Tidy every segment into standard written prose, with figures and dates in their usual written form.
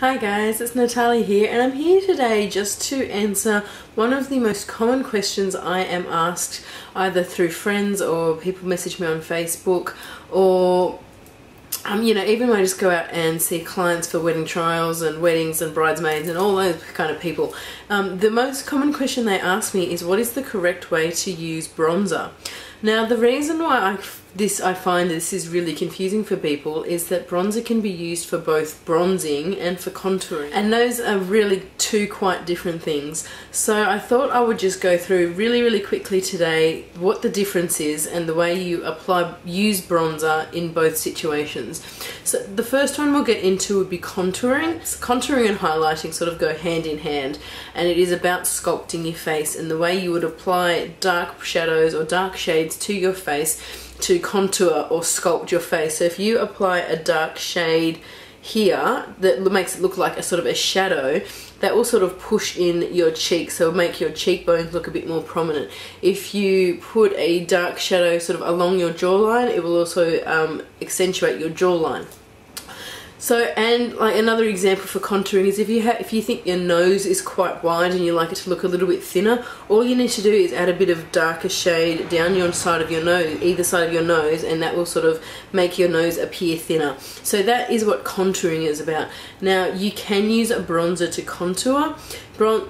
Hi guys, it's Talia here, and I'm here today just to answer one of the most common questions I am asked either through friends or people message me on Facebook, or even when I just go out and see clients for wedding trials and weddings and bridesmaids and all those kind of people. The most common question they ask me is, what is the correct way to use bronzer? Now, the reason why I find this is really confusing for people is that bronzer can be used for both bronzing and for contouring, and those are really two quite different things. So I thought I would just go through really quickly today what the difference is and the way you use bronzer in both situations. So the first one we'll get into would be contouring. So contouring and highlighting sort of go hand in hand, and it is about sculpting your face and the way you would apply dark shadows or dark shades to your face to contour or sculpt your face. So if you apply a dark shade here that makes it look like a sort of a shadow, that will sort of push in your cheeks, so it'll make your cheekbones look a bit more prominent. If you put a dark shadow sort of along your jawline, it will also accentuate your jawline. So, and like another example for contouring is if you think your nose is quite wide and you like it to look a little bit thinner, all you need to do is add a bit of darker shade down your side of your nose, either side of your nose, and that will sort of make your nose appear thinner. So that is what contouring is about. Now, you can use a bronzer to contour, but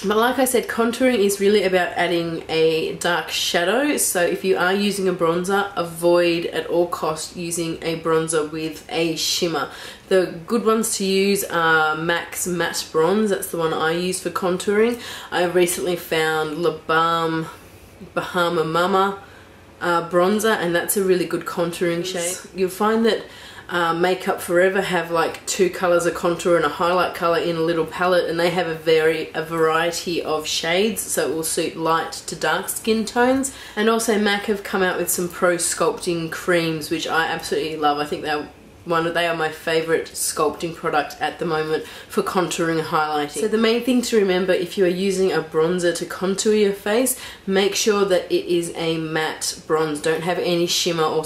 like I said, contouring is really about adding a dark shadow. So if you are using a bronzer, avoid at all costs using a bronzer with a shimmer. The good ones to use are MAC's Matte Bronze. That's the one I use for contouring. I recently found La Balm Bahama Mama bronzer, and that's a really good contouring shade. You'll find that Makeup Forever have like two colours of contour and a highlight colour in a little palette, and they have a variety of shades, so it will suit light to dark skin tones. And also MAC have come out with some pro sculpting creams, which I absolutely love. I think they are my favourite sculpting product at the moment for contouring and highlighting. So the main thing to remember if you are using a bronzer to contour your face, make sure that it is a matte bronze. Don't have any shimmer or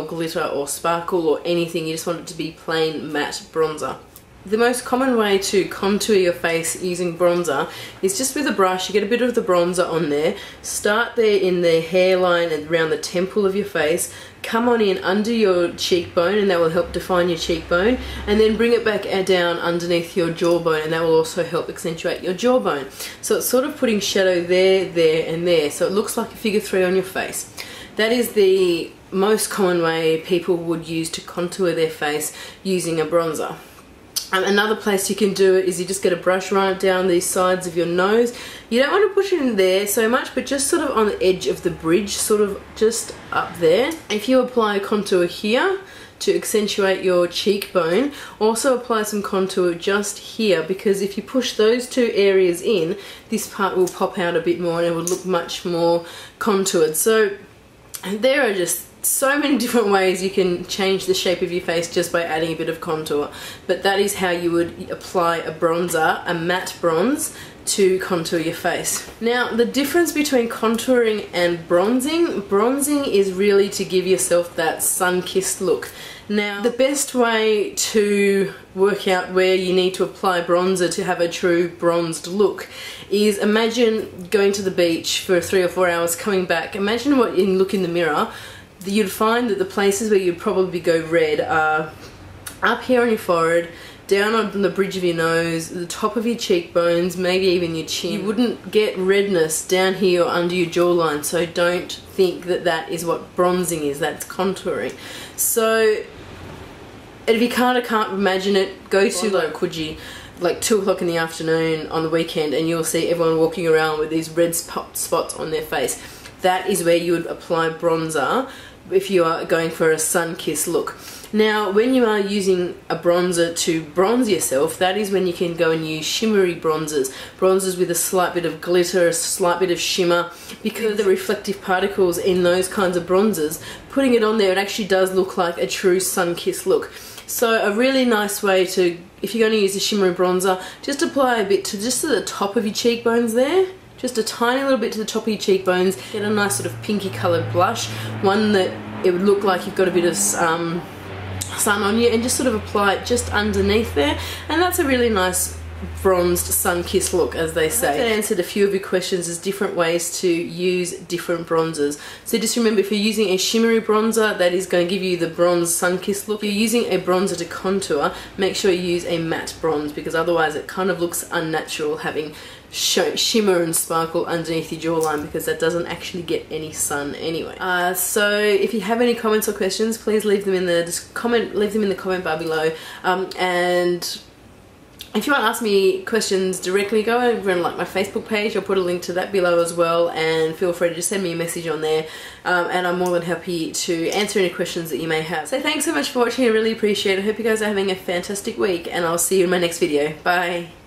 glitter or sparkle or anything. You just want it to be plain matte bronzer. The most common way to contour your face using bronzer is just with a brush. You get a bit of the bronzer on there, start there in the hairline and around the temple of your face, come on in under your cheekbone, and that will help define your cheekbone, and then bring it back down underneath your jawbone, and that will also help accentuate your jawbone. So it's sort of putting shadow there, there and there, so it looks like a figure 3 on your face. That is the most common way people would use to contour their face using a bronzer. Another place you can do it is you just get a brush, run it down these sides of your nose. You don't want to push it in there so much, but just sort of on the edge of the bridge, sort of just up there. If you apply a contour here to accentuate your cheekbone, also apply some contour just here, because if you push those two areas in, this part will pop out a bit more and it will look much more contoured. So there are just so many different ways you can change the shape of your face just by adding a bit of contour, but that is how you would apply a bronzer, a matte bronze, to contour your face. Now, the difference between contouring and bronzing is really to give yourself that sun-kissed look. Now, the best way to work out where you need to apply bronzer to have a true bronzed look is, imagine going to the beach for 3 or 4 hours, coming back. Imagine what you look in the mirror. You'd find that the places where you'd probably go red are up here on your forehead, down on the bridge of your nose, the top of your cheekbones, maybe even your chin. You wouldn't get redness down here or under your jawline, so don't think that that is what bronzing is. That's contouring. So if you can't imagine it, go to like Coogee, like 2 o'clock in the afternoon on the weekend, and you'll see everyone walking around with these red spots on their face. That is where you would apply bronzer if you are going for a sun-kissed look. Now, when you are using a bronzer to bronze yourself, that is when you can go and use shimmery bronzers. Bronzers with a slight bit of glitter, a slight bit of shimmer. Because of the reflective particles in those kinds of bronzers, putting it on there, it actually does look like a true sun-kissed look. So a really nice way to, if you're going to use a shimmery bronzer, just apply a bit to just to the top of your cheekbones there. Just a tiny little bit to the top of your cheekbones. Get a nice sort of pinky coloured blush, one that it would look like you've got a bit of sun on you, and just sort of apply it just underneath there, and that's a really nice bronzed sun-kissed look, as they say. That answered a few of your questions. There's different ways to use different bronzers. So just remember, if you're using a shimmery bronzer, that is going to give you the bronze sun-kissed look. If you're using a bronzer to contour, make sure you use a matte bronze, because otherwise it kind of looks unnatural having shimmer and sparkle underneath your jawline, because that doesn't actually get any sun anyway. So if you have any comments or questions, please leave them in the comment bar below, and if you want to ask me questions directly, go over and like my Facebook page. I'll put a link to that below as well, and feel free to just send me a message on there, and I'm more than happy to answer any questions that you may have. So thanks so much for watching. I really appreciate it. I hope you guys are having a fantastic week, and I'll see you in my next video. Bye.